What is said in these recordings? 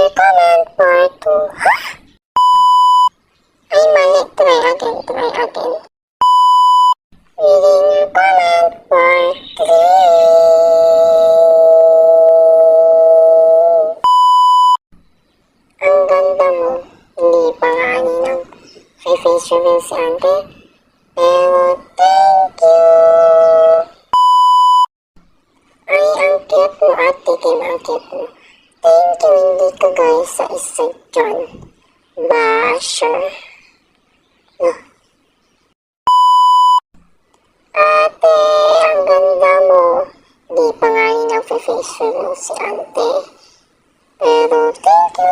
your comment part 2. Ay, mali. Try again. Reading your comment part 3. Ang ganda mo. Hindi pa nga aninang kay face reveal si ante. Pero thank you. Ay, ang cute mo ate Kim. Ang cute mo. Thank you. Hindi ka guys sa isa dyan. Basher. Ate, ang ganda mo. Di pa nga rin ang face reveal si ante. Pero thank you.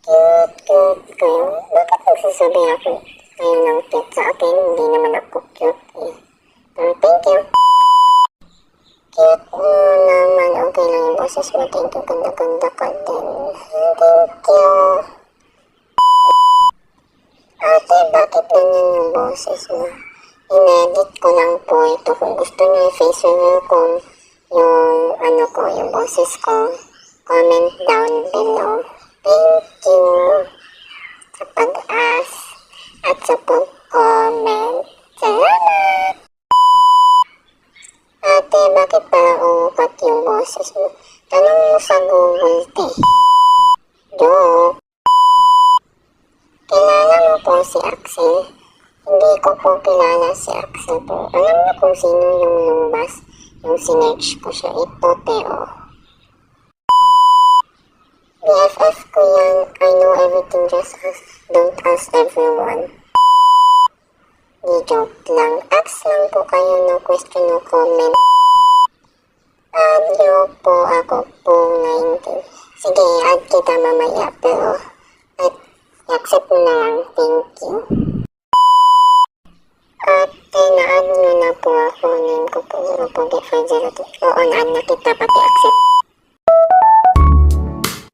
Cute kayo. Bakit nagsasabi ako kayo ng cute sa akin? Hindi naman ako cute eh. Pero thank you. Cute mo naman. Okay lang yung boses mo. Thank you. Ganda-ganda ka din. Thank you. Ate, bakit ganyan yung boses mo? In-edit ko lang po ito. Kung gusto nyo i-face reveal ko yung boses ko, comment down below. Thank you sa pag-ask at sa pag-comment. Salamat! Ate, bakit parang umukat yung boses mo? Tanong mo sa Google, te. Joke. Kilala mo po si Axel? Hindi ko po kilala si Axel po. Alam niyo kung sino yung lumbas? Yung sinerch ko siya. Ito, Teo. BFF ko yan. I know everything, just don't ask everyone. Di joke lang. Ask lang po kayo no question, no comment. Add nyo po ako po 19. Sige, add kita mamaya. Pero accept mo na lang. Thank you. Ate, na-add nyo na po ako. Name ko po 0.502. Oo, na-add na kita. Pati accept.